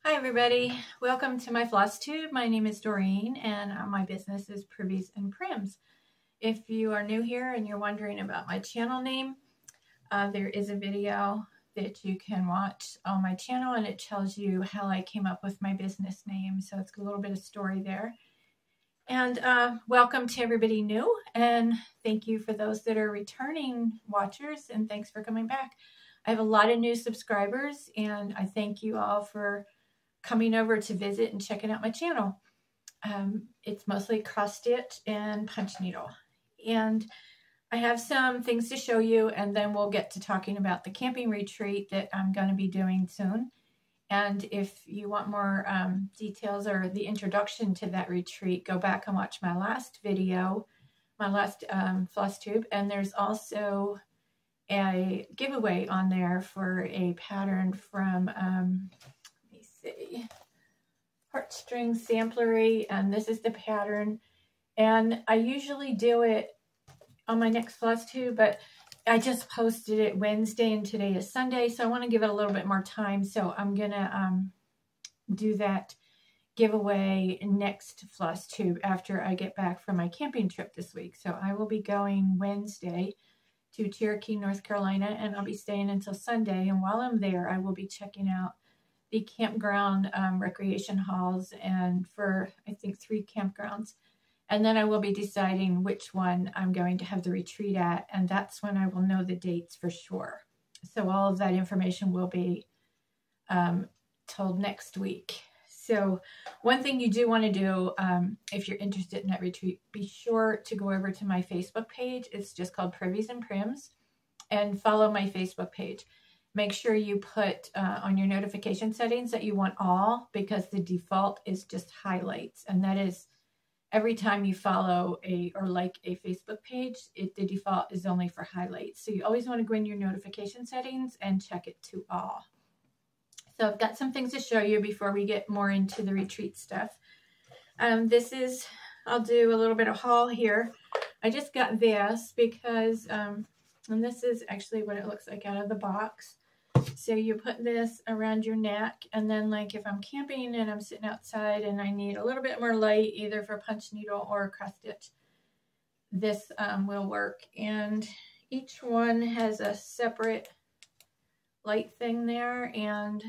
Hi everybody, welcome to my floss tube. My name is Doreen and my business is Privies and Prims. If you are new here and you're wondering about my channel name, there is a video that you can watch on my channel and it tells you how I came up with my business name. So it's a little bit of story there. And welcome to everybody new, and thank you for those that are returning watchers, and thanks for coming back. I have a lot of new subscribers and I thank you all for coming over to visit and checking out my channel. It's mostly cross stitch and punch needle. And I have some things to show you, and then we'll get to talking about the camping retreat that I'm going to be doing soon. And if you want more details or the introduction to that retreat, go back and watch my last video, my last floss tube. And there's also a giveaway on there for a pattern from Heartstring Samplery, and this is the pattern. And I usually do it on my next floss tube, but I just posted it Wednesday and today is Sunday, so I want to give it a little bit more time. So I'm gonna do that giveaway next floss tube after I get back from my camping trip this week. So I will be going Wednesday to Cherokee, North Carolina, and I'll be staying until Sunday. And while I'm there, I will be checking out the campground recreation halls, and for I think 3 campgrounds. And then I will be deciding which one I'm going to have the retreat at, and that's when I will know the dates for sure. So all of that information will be told next week. So one thing you do want to do if you're interested in that retreat, be sure to go over to my Facebook page. It's just called Privies and Prims, and follow my Facebook page. Make sure you put on your notification settings that you want all, because the default is just highlights, and that is every time you follow or like a Facebook page, the default is only for highlights. So you always want to go in your notification settings and check it to all. So I've got some things to show you before we get more into the retreat stuff. I'll do a little bit of haul here. I just got this because, and this is actually what it looks like out of the box. So you put this around your neck, and then like if I'm camping and I'm sitting outside and I need a little bit more light, either for punch needle or cross stitch, this will work. And each one has a separate light thing there, and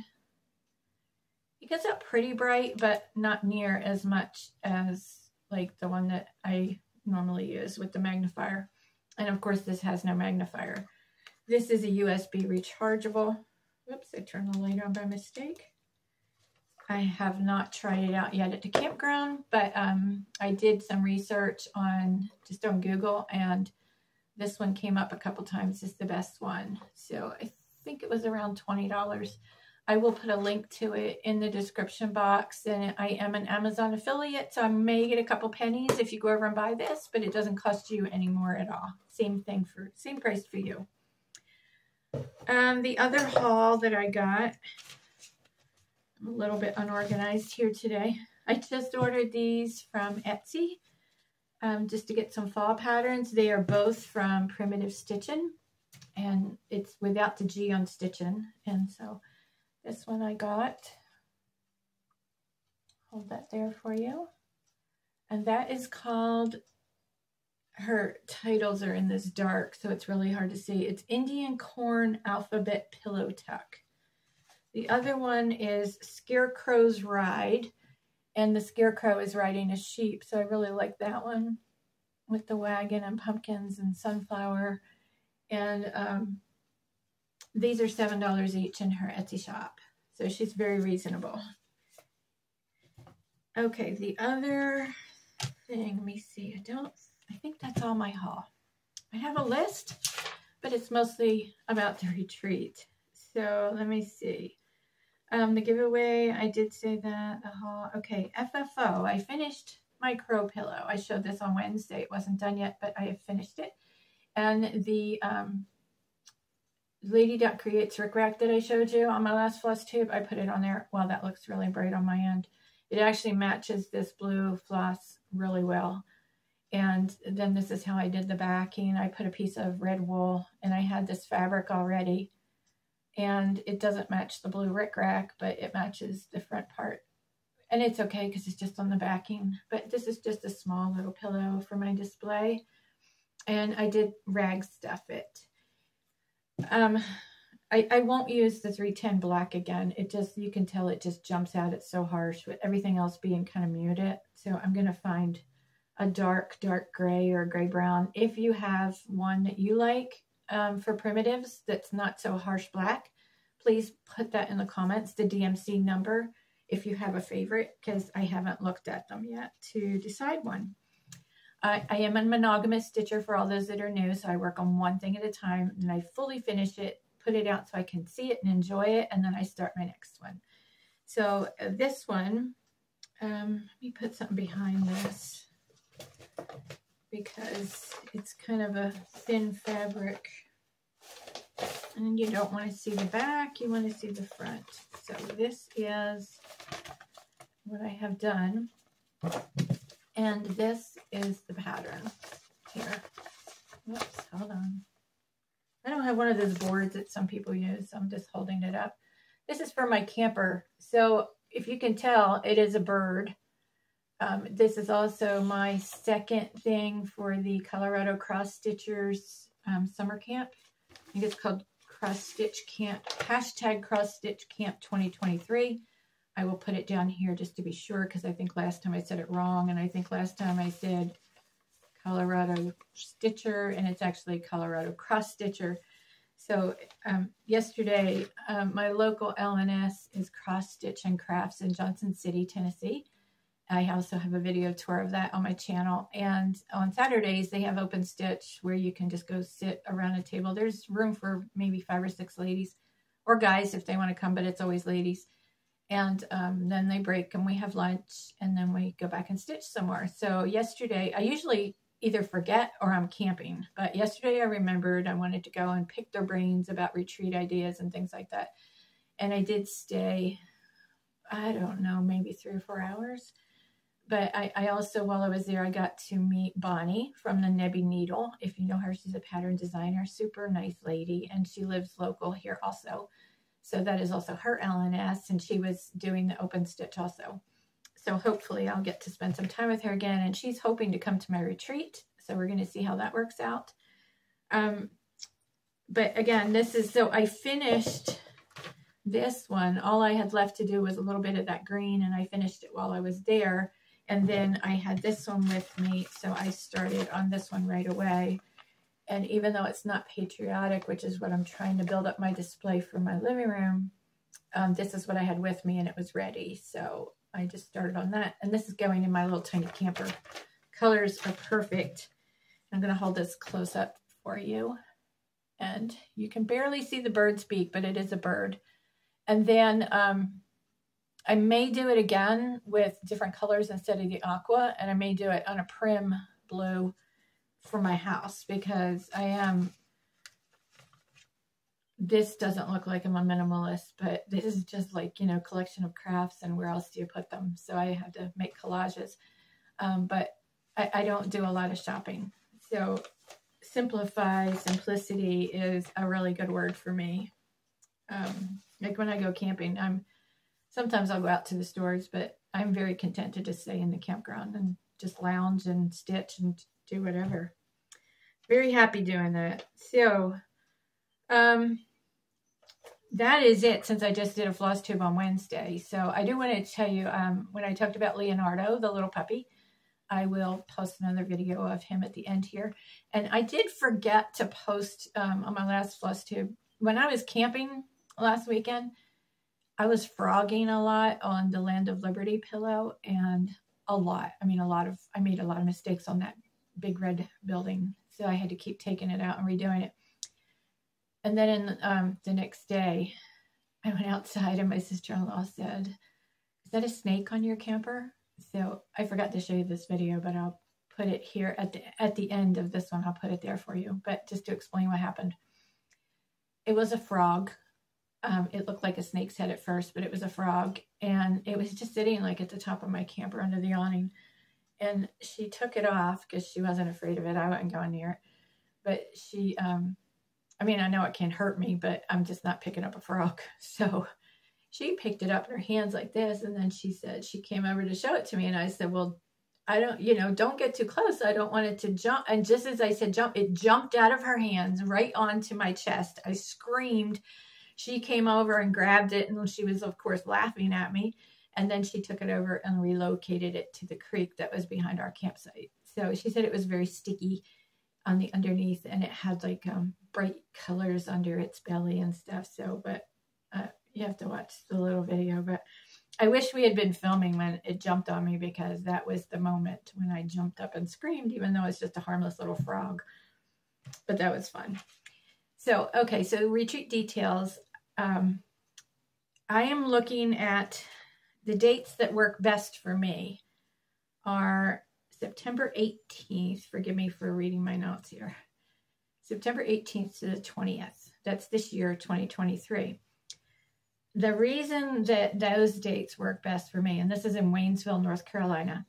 it gets up pretty bright, but not near as much as like the one that I normally use with the magnifier. And of course this has no magnifier. This is a USB rechargeable. Whoops, I turned the light on by mistake. I have not tried it out yet at the campground, but I did some research just on Google, and this one came up a couple times as the best one. So I think it was around $20. I will put a link to it in the description box, and I am an Amazon affiliate, so I may get a couple pennies if you go over and buy this, but it doesn't cost you any more at all. Same price for you. The other haul that I got, I'm a little bit unorganized here today. I just ordered these from Etsy just to get some fall patterns. They are both from Primitive Stitching, and it's without the G on stitching. And so this one I got. Hold that there for you. And that is called, her titles are in this dark, so it's really hard to see. It's Indian Corn Alphabet Pillow Tuck. The other one is Scarecrow's Ride, and the scarecrow is riding a sheep, so I really like that one with the wagon and pumpkins and sunflower. And these are $7 each in her Etsy shop, so she's very reasonable. Okay, the other thing, let me see, I think that's all my haul. I have a list, but it's mostly about the retreat. So let me see. The giveaway, I did say that. The haul. Okay, FFO. I finished my crow pillow. I showed this on Wednesday. It wasn't done yet, but I have finished it. And the Lady Duck Creates Rickrack that I showed you on my last floss tube, I put it on there. Wow, that looks really bright on my end. It actually matches this blue floss really well. And then this is how I did the backing. I put a piece of red wool, and I had this fabric already and it doesn't match the blue rickrack, but it matches the front part. And it's okay because it's just on the backing. But this is just a small little pillow for my display. And I did rag stuff it. I won't use the 310 black again. It just, you can tell it just jumps out. It's so harsh with everything else being kind of muted. So I'm going to find a dark gray or a gray brown. If you have one that you like for primitives that's not so harsh black, please put that in the comments, the DMC number, if you have a favorite, because I haven't looked at them yet to decide one. I am a monogamous stitcher for all those that are new, so I work on one thing at a time, and I fully finish it, put it out so I can see it and enjoy it, and then I start my next one. So this one, let me put something behind this because it's kind of a thin fabric, and you don't want to see the back, you want to see the front. So this is what I have done. And this is the pattern here. Whoops, hold on. I don't have one of those boards that some people use, so I'm just holding it up. This is for my camper. So if you can tell, it is a bird. This is also my second thing for the Colorado Cross Stitchers summer camp. I think it's called Cross Stitch Camp, hashtag Cross Stitch Camp 2023. I will put it down here just to be sure, because I think last time I said it wrong, and I think last time I said Colorado Stitcher, and it's actually Colorado Cross Stitcher. So yesterday, my local LNS is Cross Stitch and Crafts in Johnson City, Tennessee. I also have a video tour of that on my channel. And on Saturdays, they have open stitch where you can just go sit around a table. There's room for maybe 5 or 6 ladies, or guys if they want to come, but it's always ladies. And then they break and we have lunch, and then we go back and stitch some more. So yesterday, I usually either forget or I'm camping. But yesterday I remembered I wanted to go and pick their brains about retreat ideas and things like that. And I did stay, I don't know, maybe 3 or 4 hours. But I also, while I was there, I got to meet Bonnie from the Nebby Needle. If you know her, she's a pattern designer, super nice lady. And she lives local here also. So that is also her LNS, and she was doing the open stitch also. So hopefully I'll get to spend some time with her again, and she's hoping to come to my retreat. So we're going to see how that works out. But again, this is, so I finished this one. All I had left to do was a little bit of that green, and I finished it while I was there. And then I had this one with me, so I started on this one right away. And even though it's not patriotic, which is what I'm trying to build up my display for my living room, this is what I had with me, and it was ready. So I just started on that. And this is going in my little tiny camper. Colors are perfect. I'm going to hold this close up for you. And you can barely see the bird's beak, but it is a bird. And then I may do it again with different colors instead of the aqua. And I may do it on a prim blue for my house, because I am, this doesn't look like I'm a minimalist, but this is just like, you know, collection of crafts, and where else do you put them? So I have to make collages, but I don't do a lot of shopping. So simplicity is a really good word for me. Like when I go camping, sometimes I'll go out to the stores, but I'm very content to just stay in the campground and just lounge and stitch and do whatever. Very happy doing that. So that is it, since I just did a floss tube on Wednesday. So I do want to tell you, when I talked about Leonardo, the little puppy, I will post another video of him at the end here. And I did forget to post on my last floss tube. When I was camping last weekend, I was frogging a lot on the Land of Liberty pillow, and I made a lot of mistakes on that big red building. So I had to keep taking it out and redoing it. And then in the next day, I went outside, and my sister-in-law said, "Is that a snake on your camper?" So I forgot to show you this video, but I'll put it here at the end of this one. I'll put it there for you. But just to explain what happened, it was a frog. It looked like a snake's head at first, but it was a frog, and it was just sitting like at the top of my camper under the awning. And she took it off because she wasn't afraid of it. I wasn't going near it, but I mean, I know it can't hurt me, but I'm just not picking up a frog. So she picked it up in her hands like this. And then she said, she came over to show it to me. And I said, well, I don't, you know, don't get too close. I don't want it to jump. And just as I said, jump, it jumped out of her hands right onto my chest. I screamed. She came over and grabbed it. And she was, of course, laughing at me. And then she took it over and relocated it to the creek that was behind our campsite. So she said it was very sticky on the underneath, and it had like bright colors under its belly and stuff. So, but you have to watch the little video. But I wish we had been filming when it jumped on me, because that was the moment when I jumped up and screamed, even though it's just a harmless little frog. But that was fun. So, okay, so retreat details. I am looking at the dates that work best for me are September 18th, forgive me for reading my notes here, September 18th to the 20th. That's this year, 2023. The reason that those dates work best for me, and this is in Waynesville, North Carolina,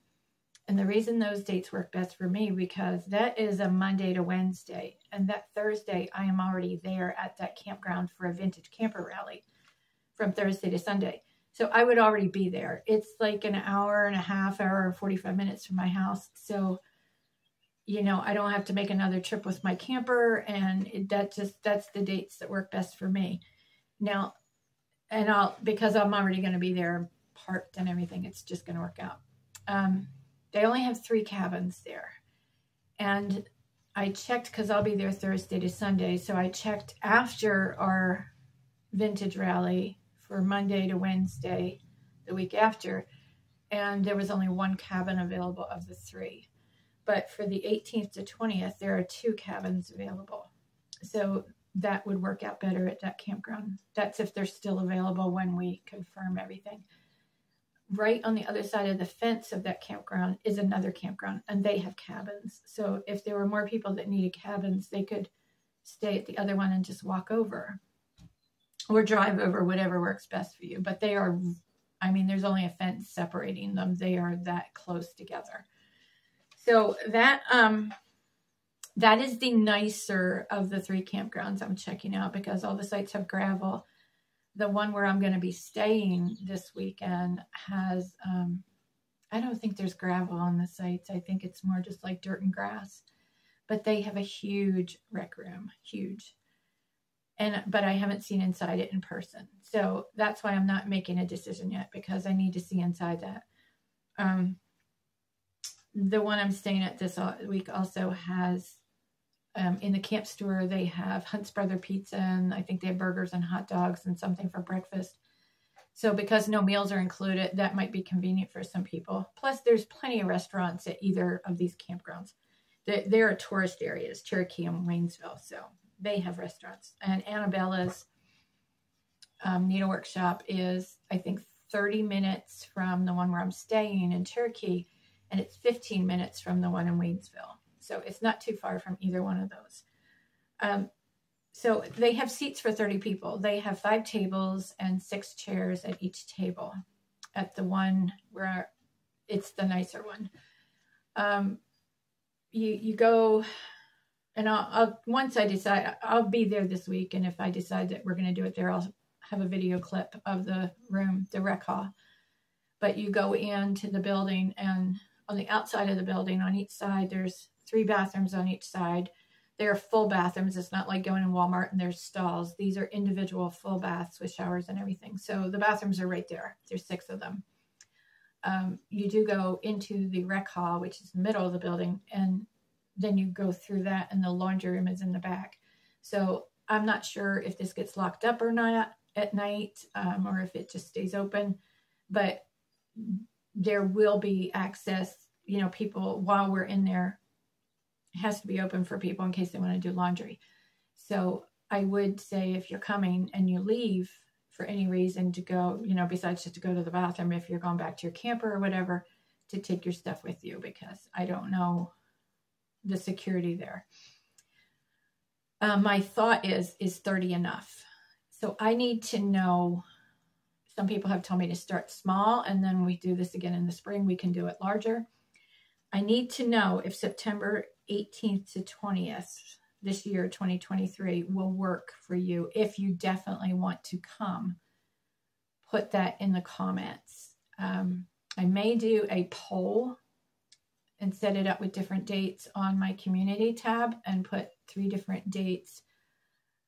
and the reason those dates work best for me, because that is a Monday to Wednesday, and that Thursday I am already there at that campground for a vintage camper rally from Thursday to Sunday. So I would already be there. It's like an hour and a half, hour and 45 minutes from my house. So, you know, I don't have to make another trip with my camper, and that's the dates that work best for me. Now, and because I'm already going to be there parked and everything, it's just going to work out. They only have 3 cabins there. And I checked, because I'll be there Thursday to Sunday. So I checked after our vintage rally for Monday to Wednesday, the week after, and there was only 1 cabin available of the 3. But for the 18th to 20th, there are 2 cabins available. So that would work out better at that campground. That's if they're still available when we confirm everything. Right on the other side of the fence of that campground is another campground, and they have cabins. So if there were more people that needed cabins, they could stay at the other one and just walk over. Or drive over, whatever works best for you. But they are, I mean, there's only a fence separating them. They are that close together. So that is the nicer of the 3 campgrounds I'm checking out, because all the sites have gravel. The one where I'm going to be staying this weekend has, I don't think there's gravel on the sites. I think it's more just like dirt and grass. But they have a huge rec room, huge. But I haven't seen inside it in person. So that's why I'm not making a decision yet, because I need to see inside that. The one I'm staying at this week also has, in the camp store, they have Hunt's Brother Pizza, and I think they have burgers and hot dogs and something for breakfast. So because no meals are included, that might be convenient for some people. Plus, there's plenty of restaurants at either of these campgrounds. There are tourist areas, Cherokee and Waynesville, so they have restaurants. And Annabella's needlework shop is, I think, 30 minutes from the one where I'm staying in Cherokee, and it's 15 minutes from the one in Waynesville. So it's not too far from either one of those. So they have seats for 30 people. They have 5 tables and 6 chairs at each table at the one where it's the nicer one. You go... And once I decide, I'll be there this week. And if I decide that we're going to do it there, I'll have a video clip of the room, the rec hall. But you go into the building, and on the outside of the building, on each side, there's 3 bathrooms on each side. They're full bathrooms. It's not like going in Walmart and there's stalls. These are individual full baths with showers and everything. So the bathrooms are right there. There's 6 of them. You do go into the rec hall, which is the middle of the building, and then you go through that, and the laundry room is in the back. So I'm not sure if this gets locked up or not at night, or if it just stays open, but there will be access, you know, people while we're in there. It has to be open for people in case they want to do laundry. So I would say, if you're coming and you leave for any reason to go, you know, besides just to go to the bathroom, if you're going back to your camper or whatever, to take your stuff with you, because I don't know the security there. My thought is 30 enough? So I need to know, some people have told me to start small, and then we do this again in the spring, we can do it larger. I need to know if September 18th to 20th, this year, 2023, will work for you. If you definitely want to come, put that in the comments. I may do a poll and set it up with different dates on my community tab and put 3 different dates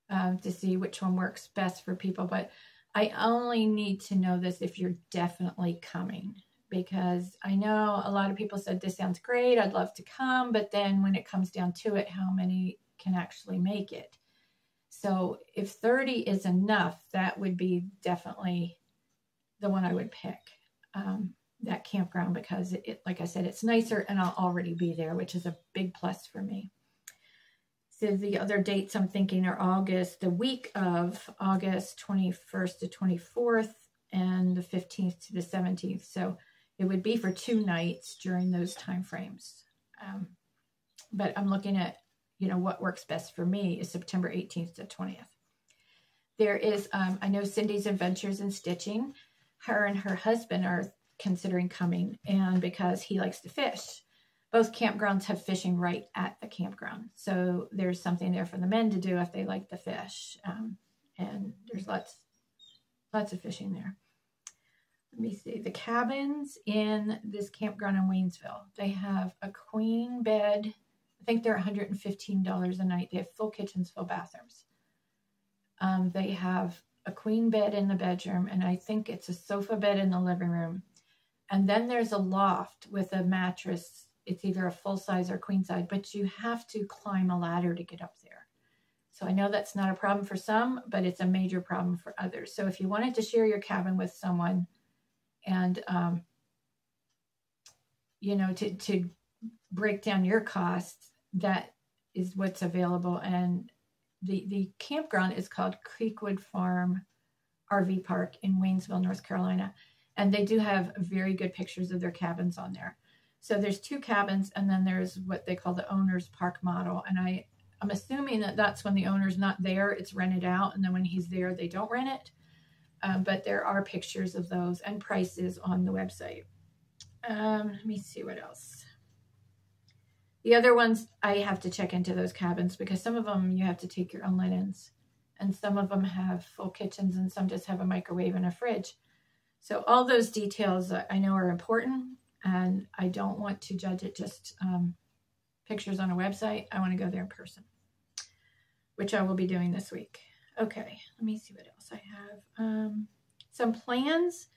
to see which one works best for people. But I only need to know this if you're definitely coming, because I know a lot of people said, this sounds great, I'd love to come, but then when it comes down to it, how many can actually make it? So if 30 is enough, that would be definitely the one I would pick, that campground, because it, like I said, it's nicer and I'll already be there, which is a big plus for me. So the other dates I'm thinking are August, the week of August 21st to 24th and the 15th to the 17th. So it would be for 2 nights during those time frames. But I'm looking at, you know, what works best for me is September 18th to 20th. There is, I know Cindy's Adventures in Stitching. Her and her husband are considering coming, and because he likes to fish. Both campgrounds have fishing right at the campground. So there's something there for the men to do if they like to fish. And there's lots of fishing there. Let me see. The cabins in this campground in Waynesville, they have a queen bed. I think they're $115 a night. They have full kitchens, full bathrooms. They have a queen bed in the bedroom, and I think it's a sofa bed in the living room. And then there's a loft with a mattress. It's either a full size or queen size, but you have to climb a ladder to get up there. So I know that's not a problem for some, but it's a major problem for others. So if you wanted to share your cabin with someone and, you know, to break down your costs, that is what's available. And the campground is called Creekwood Farm RV Park in Waynesville, North Carolina. And they do have very good pictures of their cabins on there. So there's 2 cabins, and then there's what they call the owner's park model. And I'm assuming that that's when the owner's not there, it's rented out. And then when he's there, they don't rent it. But there are pictures of those and prices on the website. Let me see what else. The other ones, I have to check into those cabins, because some of them you have to take your own linens. And some of them have full kitchens, and some just have a microwave and a fridge. So all those details I know are important, and I don't want to judge it just pictures on a website. I want to go there in person, which I will be doing this week. Okay, let me see what else I have. Some plans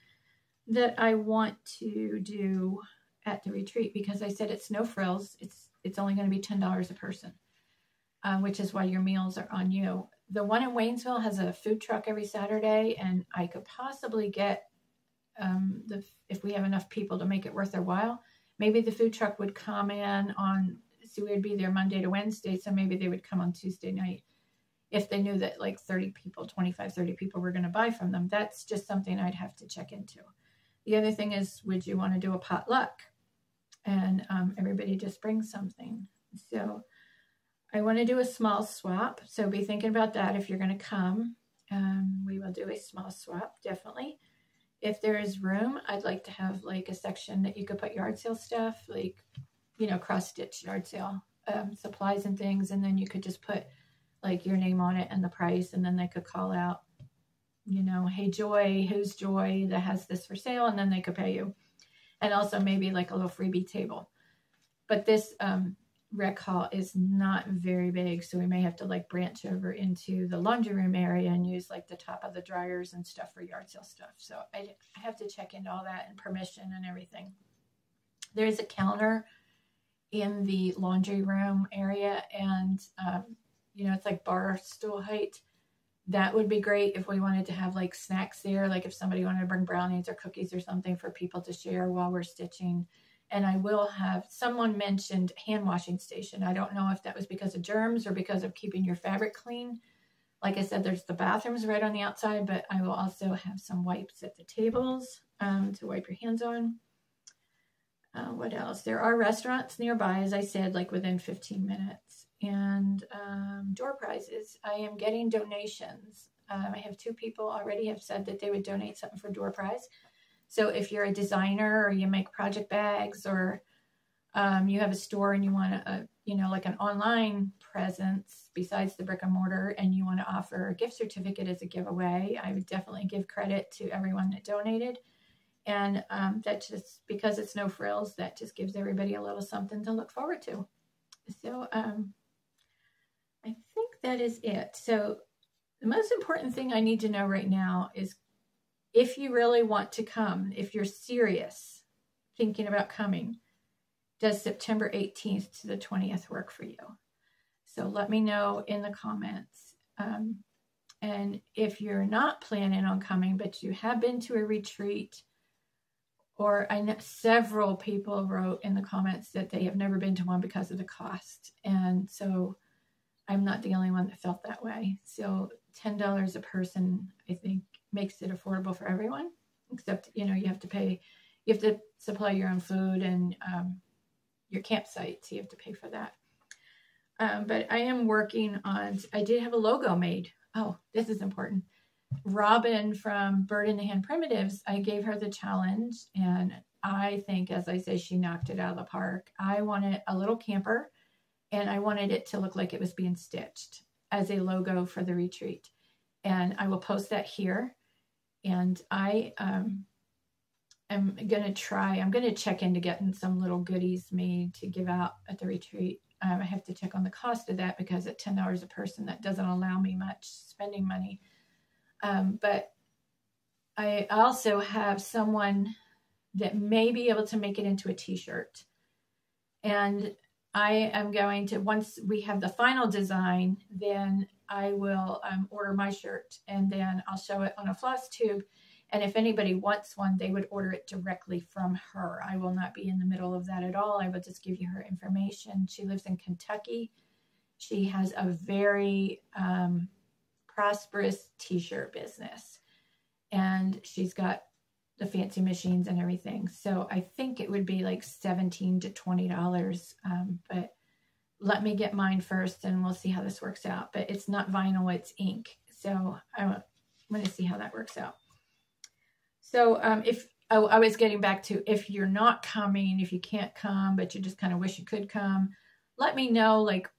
that I want to do at the retreat, because I said it's no frills. It's only going to be $10 a person, which is why your meals are on you. The one in Waynesville has a food truck every Saturday, and I could possibly get if we have enough people to make it worth their while, maybe the food truck would come in on, so we'd be there Monday to Wednesday, so maybe they would come on Tuesday night if they knew that like 30 people, 25, 30 people were going to buy from them. That's just something I'd have to check into. The other thing is, would you want to do a potluck? And everybody just brings something. So I want to do a small swap, so be thinking about that if you're going to come. We will do a small swap, definitely. If there is room, I'd like to have like a section that you could put yard sale stuff, like, you know, cross-stitch yard sale supplies and things. And then you could just put like your name on it and the price. And then they could call out, you know, hey, Joy, who's Joy that has this for sale? And then they could pay you. And also maybe like a little freebie table. But this rec hall is not very big, so we may have to like branch over into the laundry room area and use like the top of the dryers and stuff for yard sale stuff. So I have to check into all that and permission and everything. There is a counter in the laundry room area, and you know, it's like bar stool height. That would be great if we wanted to have like snacks there, like if somebody wanted to bring brownies or cookies or something for people to share while we're stitching. And I will have, someone mentioned hand washing station. I don't know if that was because of germs or because of keeping your fabric clean. Like I said, there's the bathrooms right on the outside, but I will also have some wipes at the tables to wipe your hands on. What else? There are restaurants nearby, as I said, like within 15 minutes. And door prizes. I am getting donations. I have 2 people already have said that they would donate something for door prize. So if you're a designer or you make project bags, or you have a store and you want to, you know, like an online presence besides the brick and mortar, and you want to offer a gift certificate as a giveaway, I would definitely give credit to everyone that donated. And that just, because it's no frills, that just gives everybody a little something to look forward to. So I think that is it. So the most important thing I need to know right now is if you really want to come, if you're serious thinking about coming, does September 18th to the 20th work for you? So let me know in the comments. And if you're not planning on coming, but you have been to a retreat, or I know several people wrote in the comments that they have never been to one because of the cost. And so I'm not the only one that felt that way. So $10 a person, I think, makes it affordable for everyone, except, you know, you have to supply your own food and your campsite, so you have to pay for that. But I am working on, I did have a logo made. Oh, this is important. Robin from Bird in the Hand Primitives, I gave her the challenge, and I think, as I say, she knocked it out of the park. I wanted a little camper, and I wanted it to look like it was being stitched as a logo for the retreat. And I will post that here. And I am going to check into getting some little goodies made to give out at the retreat. I have to check on the cost of that, because at $10 a person, that doesn't allow me much spending money. But I also have someone that may be able to make it into a t-shirt. And I am going to, once we have the final design, then I will order my shirt, and then I'll show it on a floss tube. And if anybody wants one, they would order it directly from her. I will not be in the middle of that at all. I will just give you her information. She lives in Kentucky. She has a very prosperous t-shirt business, and she's got the fancy machines and everything. So I think it would be like $17 to $20. But let me get mine first, and we'll see how this works out. But it's not vinyl, it's ink. So I'm going to see how that works out. So I was getting back to, if you're not coming, if you can't come, but you just kind of wish you could come, let me know. Like,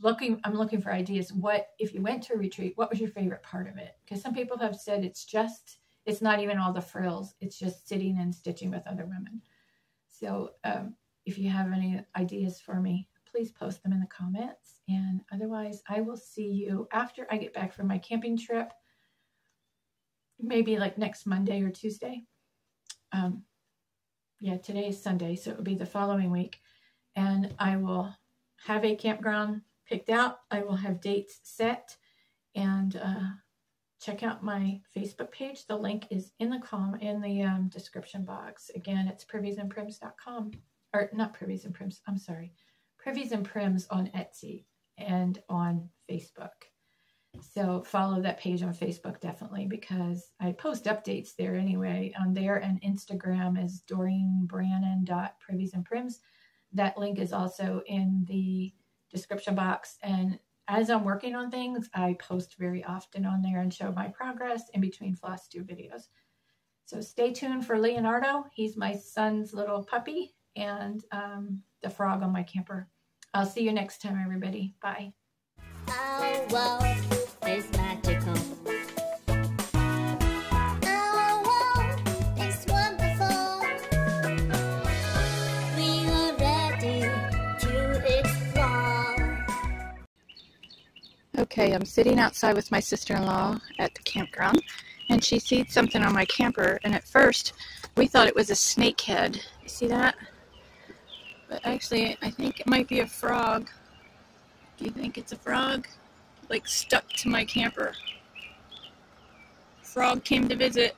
I'm looking for ideas. What, if you went to a retreat, what was your favorite part of it? Because some people have said it's not even all the frills. It's just sitting and stitching with other women. So if you have any ideas for me, please post them in the comments. And otherwise, I will see you after I get back from my camping trip, maybe like next Monday or Tuesday. Yeah, today is Sunday, so it will be the following week. And I will have a campground picked out. I will have dates set, and check out my Facebook page. The link is in the description box. Again, it's priviesandprims.com, or not Privies and Prims. I'm sorry, Privies and Prims on Etsy and on Facebook. So follow that page on Facebook definitely, because I post updates there anyway. On there, and Instagram is DoreenBrannon.priviesandprims. That link is also in the description box. And as I'm working on things, I post very often on there and show my progress in between floss tube videos. So stay tuned for Leonardo. He's my son's little puppy, and the frog on my camper. I'll see you next time, everybody. Bye. Our world is magical. Our world is wonderful. We are ready to explore. Okay, I'm sitting outside with my sister-in-law at the campground, and she sees something on my camper, and at first we thought it was a snake head. You see that? But actually, I think it might be a frog. Do you think it's a frog? Like, stuck to my camper. Frog came to visit.